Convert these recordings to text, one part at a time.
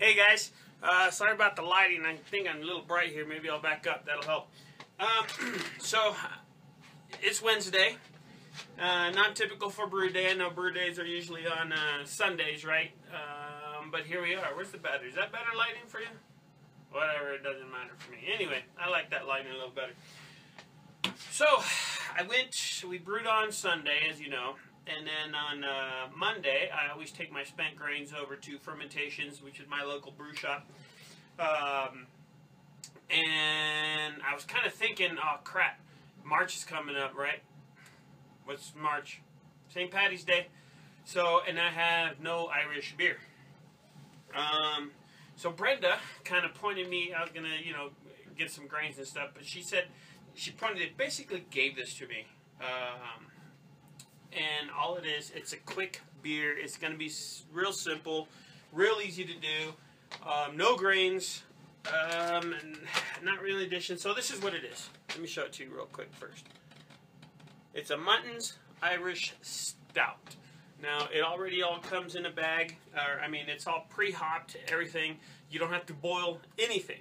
Hey guys, sorry about the lighting. I think I'm a little bright here. Maybe I'll back up. That'll help. So, it's Wednesday. Not typical for brew day. I know brew days are usually on Sundays, right? But here we are. Where's the battery? Is that better lighting for you? Whatever, it doesn't matter for me. Anyway, I like that lighting a little better. So, we brewed on Sunday, as you know. And then on Monday, I always take my spent grains over to Fermentations, which is my local brew shop. And I was kind of thinking, oh crap, March is coming up, right? What's March? St. Patty's Day. So, and I have no Irish beer. So Brenda kind of pointed me, I was going to, get some grains and stuff, but she said, basically gave this to me. And all it is, it's a quick beer. It's going to be real simple, real easy to do. No grains, and not really addition. So this is what it is. Let me show it to you real quick first. It's a Muntons Irish Stout. Now, it already all comes in a bag. It's all pre-hopped, everything. You don't have to boil anything.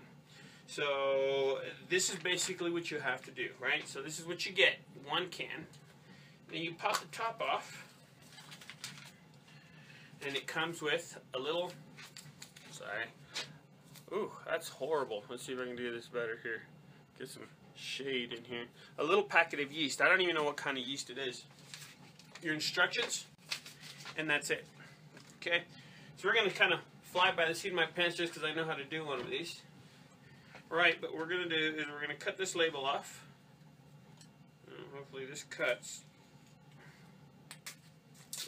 So this is basically what you have to do, right? So this is what you get, one can. Then you pop the top off, and it comes with a little, ooh, that's horrible. Let's see if I can do this better here. Get some shade in here. A little packet of yeast. I don't even know what kind of yeast it is. Your instructions, and that's it. Okay, so we're going to kind of fly by the seat of my pants just because I know how to do one of these. Right, but what we're going to do is we're going to cut this label off. Hopefully this cuts.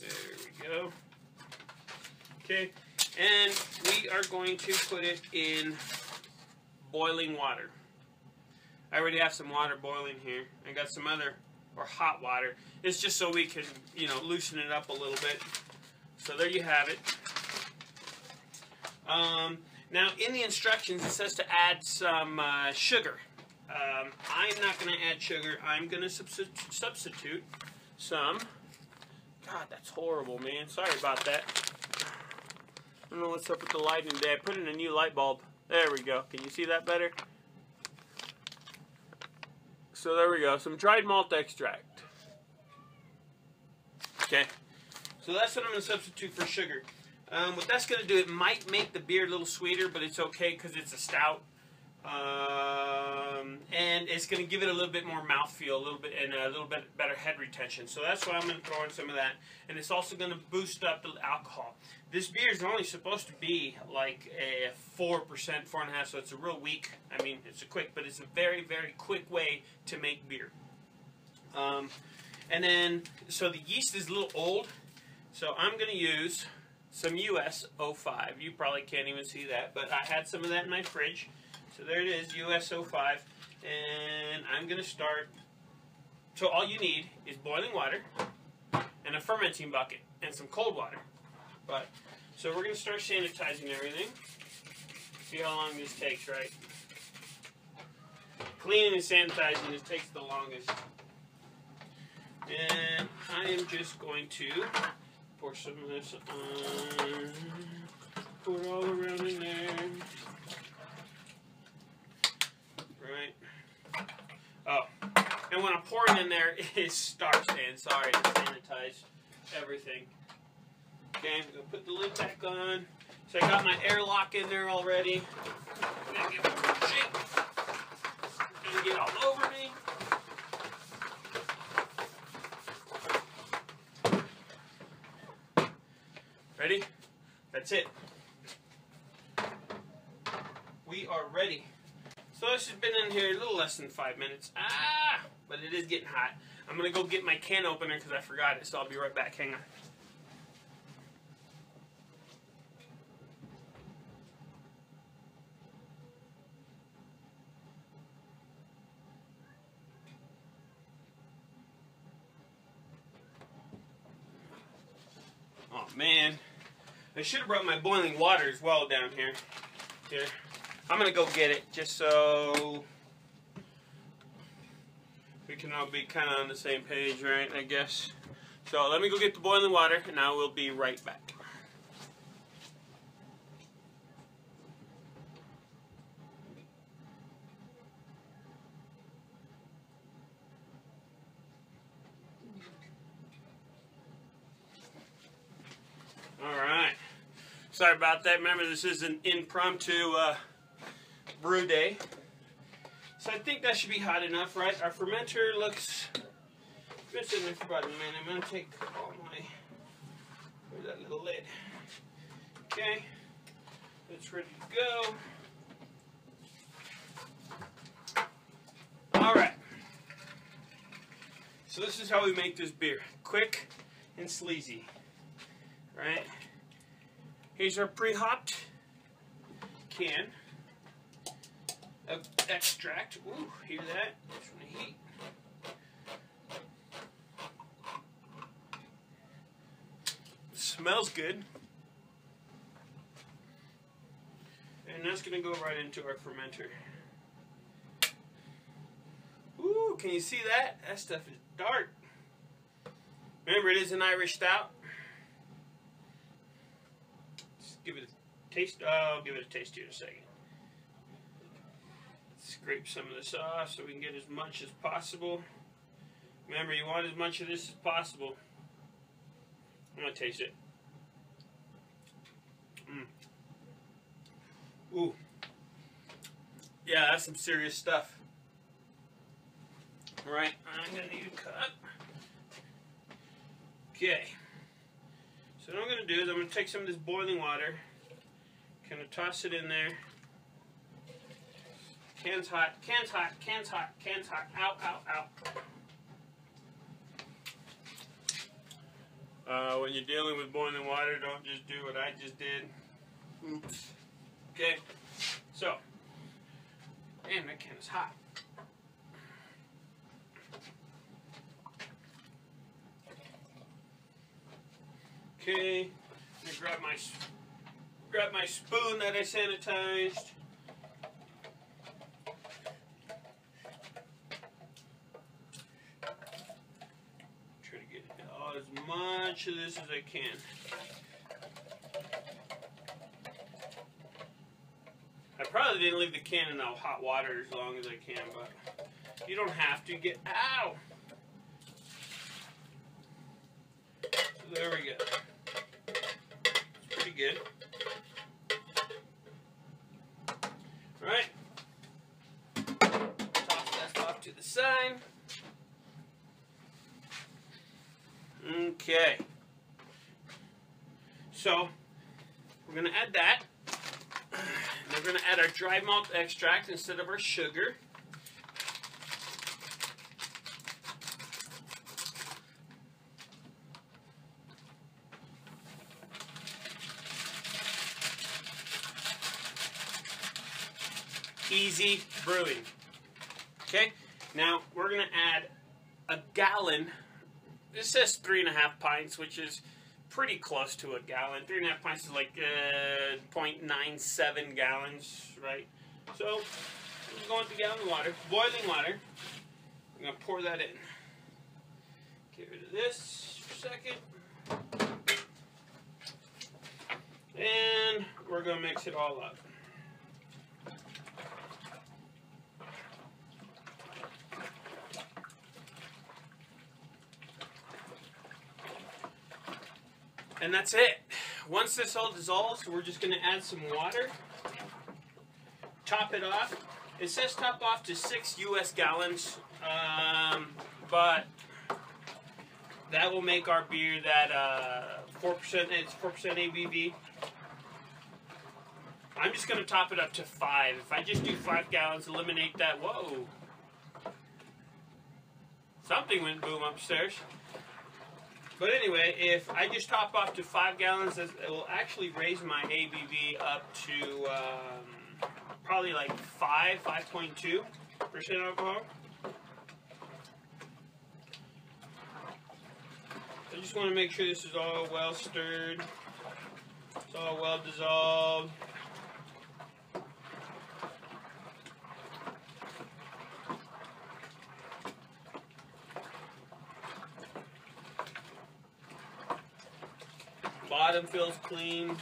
There we go. Okay, and we are going to put it in boiling water. I already have some water boiling here. I got some other, or hot water. It's just so we can, loosen it up a little bit. So there you have it. Now, in the instructions, it says to add some sugar. I'm not going to add sugar. I'm going to substitute some. God, that's horrible, man. Sorry about that. I don't know what's up with the lighting today. I put in a new light bulb. There we go. Can you see that better? So there we go. Some dried malt extract. Okay. So that's what I'm going to substitute for sugar. What that's going to do, it might make the beer a little sweeter, but it's okay because it's a stout. And it's going to give it a little bit more mouthfeel, a little bit better head retention. So that's why I'm going to throw in some of that. And it's also going to boost up the alcohol. This beer is only supposed to be like a 4%, 4.5%, so it's a real weak, it's a quick, but it's a very, very quick way to make beer. And then, so the yeast is a little old, so I'm going to use some US 05. You probably can't even see that, but I had some of that in my fridge. So there it is, US 05. And I'm going to start. So all you need is boiling water and a fermenting bucket and some cold water. So we're going to start sanitizing everything. See how long this takes, right? Cleaning and sanitizing, it takes the longest. And I am just going to pour some of this on. Pour it all around in there. Right. Oh, and when I'm pouring in there, it's Star Stand. Sorry, to sanitize everything. Okay, I'm going to put the lid back on. So I got my airlock in there already. I'm going to give it a shake. It's going to get all over me. Ready? That's it. We are ready. So this has been in here a little less than 5 minutes. But it is getting hot. I'm going to go get my can opener because I forgot it, so I'll be right back. Hang on. Oh, man. I should have brought my boiling water as well down here. Here. I'm going to go get it just so we can all be kind of on the same page, right, I guess. So let me go get the boiling water, and I will be right back. Sorry about that. Remember, this is an impromptu brew day. So I think that should be hot enough, right? Our fermenter looks... Been sitting there for about a minute. I'm going to take all my... Where's that little lid? Okay. It's ready to go. Alright. So this is how we make this beer. Quick and sleazy. Right? Here's our pre-hopped can of extract. Ooh, hear that? It's from the heat. Smells good. And that's going to go right into our fermenter. Ooh, can you see that? That stuff is dark. Remember, it is an Irish stout. Just give it a taste. I'll give it a taste here in a second. Scrape some of this off so we can get as much as possible. Remember, you want as much of this as possible. I'm going to taste it. Ooh. Yeah, that's some serious stuff. Alright, I'm going to need a cut. Okay. So what I'm going to do is I'm going to take some of this boiling water, kind of toss it in there. Can's hot, can's hot, can's hot, can's hot. Out, out, out. When you're dealing with boiling water, don't just do what I just did. Oops. Okay. So, man, that can is hot. Okay. I'm gonna grab my spoon that I sanitized. As much of this as I can. I probably didn't leave the can in the hot water as long as I can, but you don't have to get out. So there we go. It's pretty good. Alright. Toss that off to the side. Okay, so we're going to add that. We're going to add our dry malt extract instead of our sugar. Easy brewing. Okay, now we're going to add a gallon. This says 3.5 pints, which is pretty close to a gallon. 3.5 pints is like 0.97 gallons, right? So, I'm just going with the gallon of water, boiling water. I'm going to pour that in. Get rid of this for a second. And we're going to mix it all up. And that's it. Once this all dissolves, we're just going to add some water. Top it off. It says top off to 6 US gallons, but that will make our beer that 4%. It's 4% ABV. I'm just going to top it up to 5. If I just do 5 gallons, eliminate that. Whoa! Something went boom upstairs. But anyway, if I just top off to 5 gallons, it will actually raise my ABV up to probably like 5.2% alcohol. I just want to make sure this is all well stirred. It's all well dissolved. Bottom feels clean.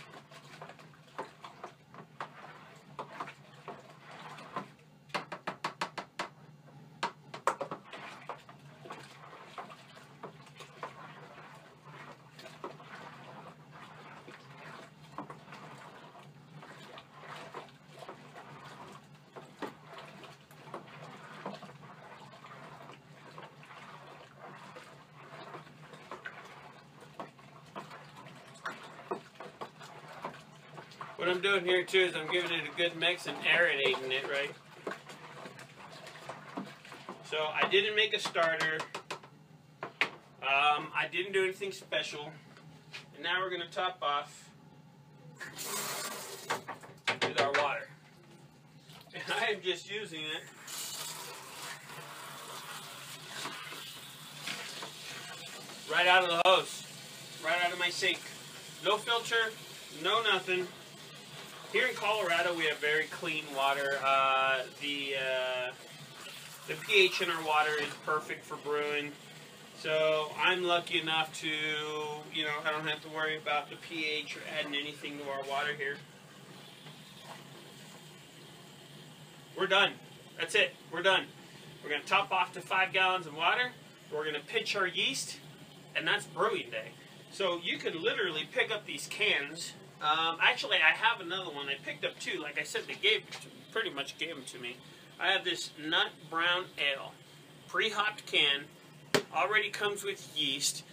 What I'm doing here too is I'm giving it a good mix and aerating it, right? So I didn't make a starter. I didn't do anything special. And now we're going to top off with our water. And I am just using it right out of the hose, right out of my sink. No filter, no nothing. Here in Colorado, we have very clean water. The pH in our water is perfect for brewing. So I'm lucky enough to, you know, I don't have to worry about the pH or adding anything to our water here. We're done. That's it. We're done. We're going to top off to 5 gallons of water. We're going to pitch our yeast, and that's brewing day. So you could literally pick up these cans. Actually, I have another one. I picked up 2. Like I said, they pretty much gave them to me. I have this Nut Brown Ale, pre-hopped can. Already comes with yeast.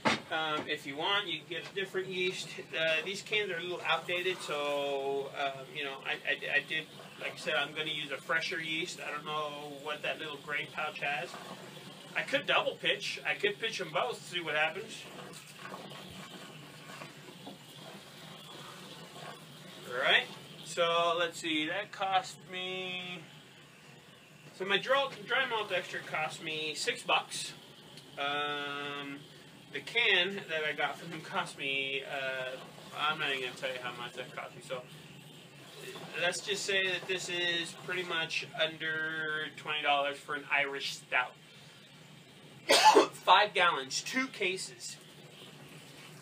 If you want, you can get a different yeast. These cans are a little outdated, so you know, I did, like I said, I'm going to use a fresher yeast. I don't know what that little gray pouch has. I could double pitch. I could pitch them both, see what happens. Alright, so let's see, that cost me, so my dry malt extra cost me $6. The can that I got from him cost me, I'm not even going to tell you how much that cost me. So let's just say that this is pretty much under $20 for an Irish Stout. 5 gallons, 2 cases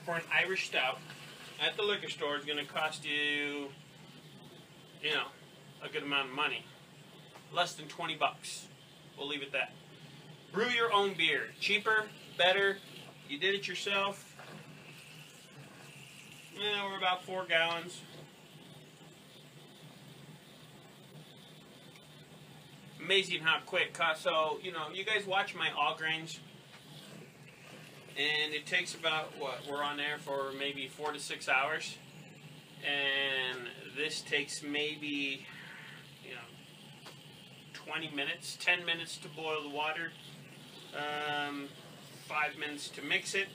for an Irish Stout at the liquor store is going to cost you, you know, a good amount of money. Less than 20 bucks. We'll leave it at that. Brew your own beer. Cheaper, better. You did it yourself. Yeah, we're about 4 gallons. Amazing how quick it costs. So, you know, you guys watch my all grains. And it takes about, what, we're on there for maybe 4 to 6 hours. And this takes maybe, you know, 20 minutes, 10 minutes to boil the water. 5 minutes to mix it,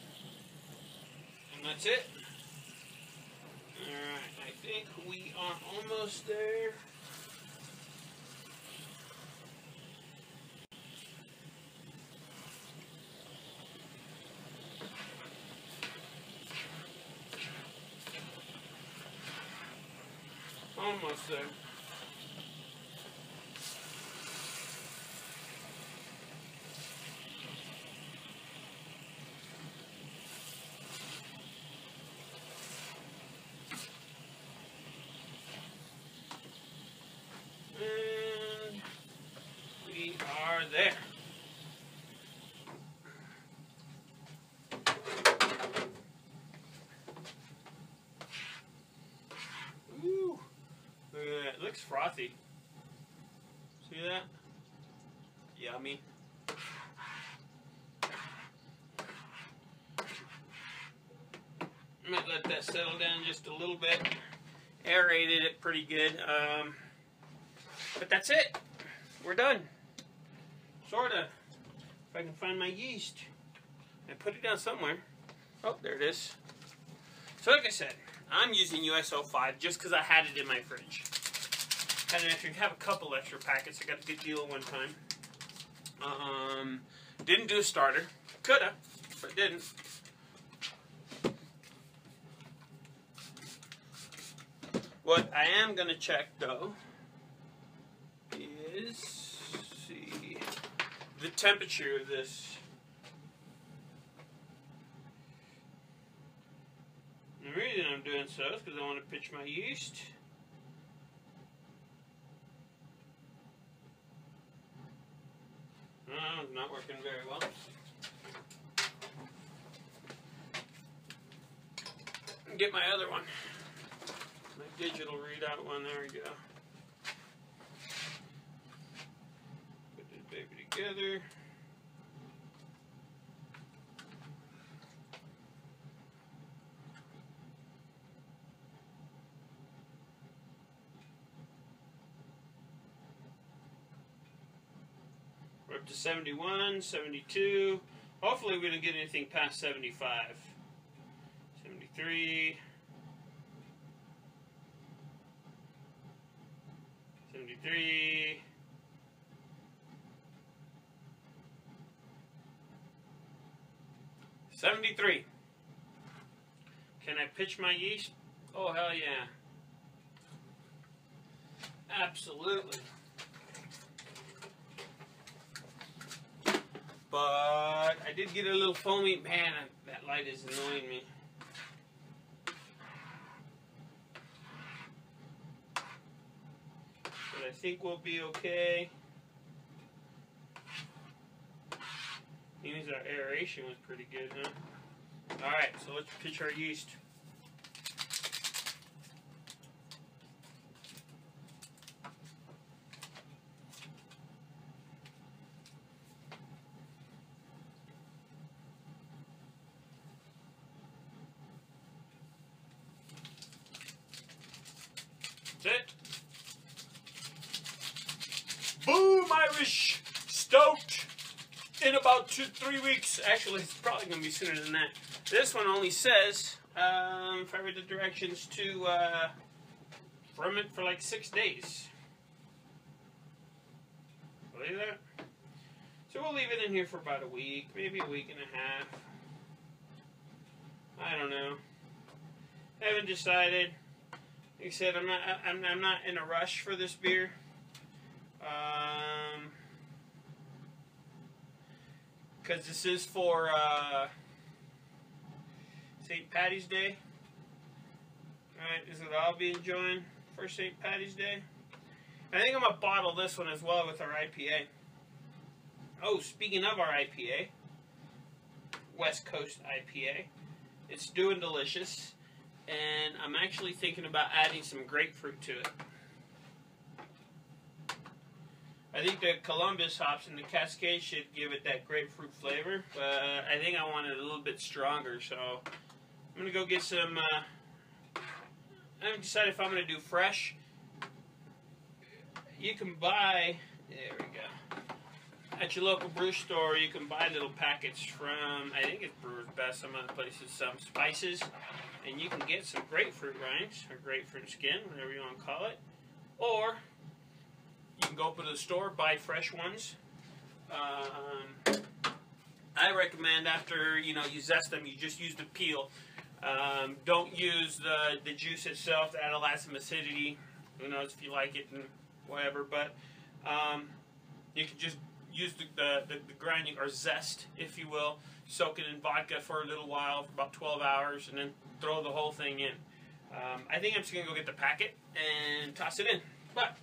and that's it. Alright, I think we are almost there. Almost there. There. Ooh, look at that. It looks frothy. See that? Yummy. I might let that settle down just a little bit. Aerated it pretty good. But that's it. We're done. Sorta. If I can find my yeast. I put it down somewhere. Oh, there it is. So like I said, I'm using USO 5 just because I had it in my fridge. Had an extra, have a couple extra packets. I got a good deal at one time. Didn't do a starter. Coulda, but didn't. What I am going to check, though, is, see, the temperature of this. The reason I'm doing so is because I want to pitch my yeast. No, it's not working very well. Get my other one. My digital readout one, there we go. Put this baby together. to 71, 72. Hopefully we don't get anything past 75. 73. 73. 73. Can I pitch my yeast? Oh, hell yeah. Absolutely. But I did get a little foamy. Man, that light is annoying me. But I think we'll be okay. Means our aeration was pretty good, huh? Alright, so let's pitch our yeast. That's it. Boom, Irish Stout! In about 2-3 weeks. Actually, it's probably going to be sooner than that. This one only says, if I read the directions, to ferment for like 6 days. Believe that? So we'll leave it in here for about a week, maybe a week and a half. I don't know. Haven't decided. Like I said, I'm not in a rush for this beer. Because this is for St. Patty's Day. Alright, this is what I'll be enjoying for St. Patty's Day. I think I'm going to bottle this one as well with our IPA. Oh, speaking of our IPA, West Coast IPA, it's doing delicious. And I'm actually thinking about adding some grapefruit to it. I think the Columbus hops and the Cascade should give it that grapefruit flavor, but I think I want it a little bit stronger, so I'm going to go get some, I haven't decided if I'm going to do fresh. You can buy, there we go, at your local brew store, you can buy little packets from, I think it's Brewer's Best, some other places, some spices, and you can get some grapefruit rinds, or grapefruit skin, whatever you want to call it, or you can go up to the store, buy fresh ones. I recommend after you zest them, you just use the peel. Don't use the juice itself to add a lot of acidity. Who knows if you like it and whatever, but you can just use the grinding or zest, if you will. Soak it in vodka for a little while, for about 12 hours, and then throw the whole thing in. I think I'm just gonna go get the packet and toss it in. But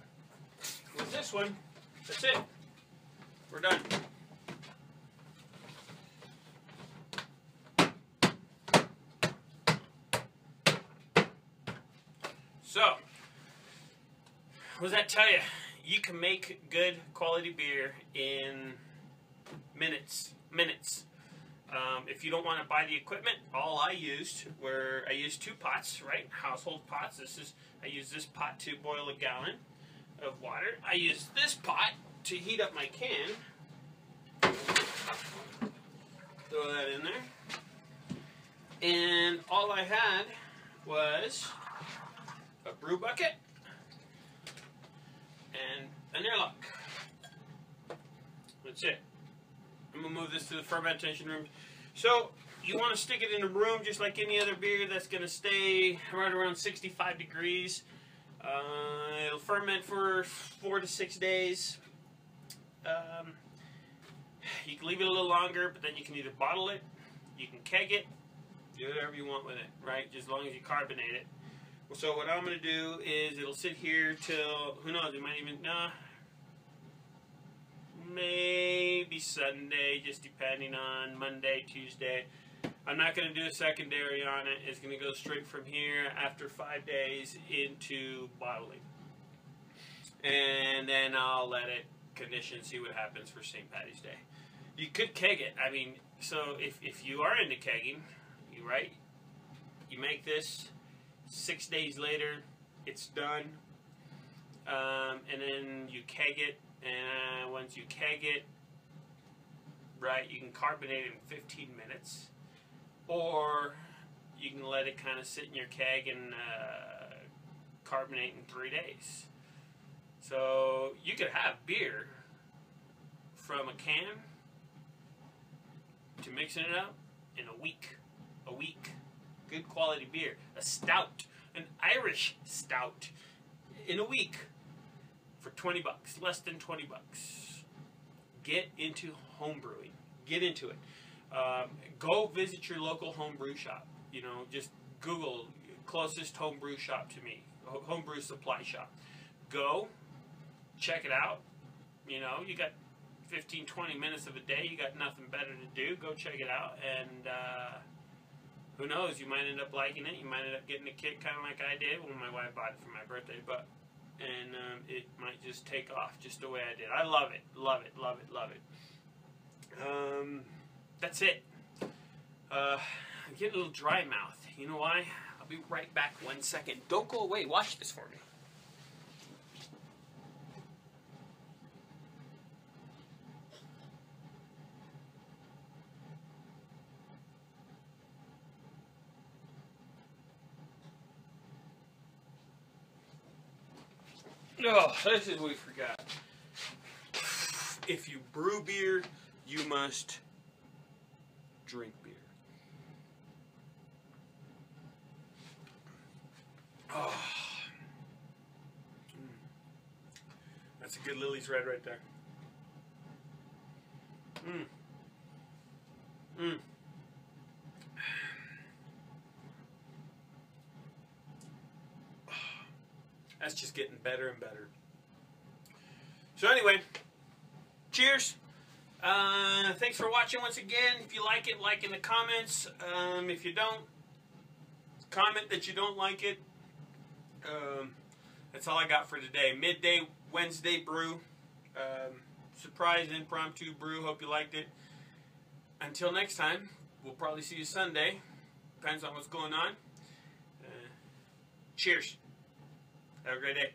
with this one, that's it. We're done. So, what does that tell you? You can make good quality beer in minutes. If you don't want to buy the equipment, all I used I used 2 pots, right? Household pots. I used this pot to boil a gallon of water. I used this pot to heat up my can. Throw that in there. And all I had was a brew bucket and an airlock. That's it. I'm going to move this to the fermentation room. So, you want to stick it in a room just like any other beer that's going to stay right around 65 degrees. It'll ferment for 4 to 6 days. You can leave it a little longer, but then you can either bottle it, you can keg it, do whatever you want with it, right? Just as long as you carbonate it. So what I'm going to do is it'll sit here till, who knows, it might even, maybe Sunday, just depending on Monday, Tuesday. I'm not going to do a secondary on it. It's going to go straight from here after 5 days into bottling. And then I'll let it condition, see what happens for St. Patty's Day. You could keg it. I mean, so if you are into kegging, you make this, 6 days later, it's done. And then you keg it. And once you keg it, right? You can carbonate it in 15 minutes, or you can let it kind of sit in your keg and carbonate in 3 days. So you could have beer from a can to mixing it up in a week. A week. Good quality beer. A stout. An Irish stout. In a week. For $20. Less than $20. Get into home brewing. Get into it. Go visit your local home brew shop. You know, just Google closest home brew shop to me. Home brew supply shop. Go. Check it out. You know, you got 15, 20 minutes of a day. You got nothing better to do. Go check it out. And who knows? You might end up liking it. You might end up getting a kick kind of like I did when my wife bought it for my birthday. And it might just take off just the way I did. I love it. Love it. Love it. Love it. That's it. I'm getting a little dry mouth. You know why? I'll be right back 1 second. Don't go away. Watch this for me. Oh, this is what we forgot. If you brew beer, you must drink beer. Oh. That's a good Lily's Red right there. That's just getting better and better. So anyway, cheers. Thanks for watching once again. If you like it, like in the comments. If you don't, comment that you don't like it. That's all I got for today. Midday Wednesday brew. Surprise impromptu brew. Hope you liked it. Until next time, we'll probably see you Sunday. Depends on what's going on. Cheers. Have a great day.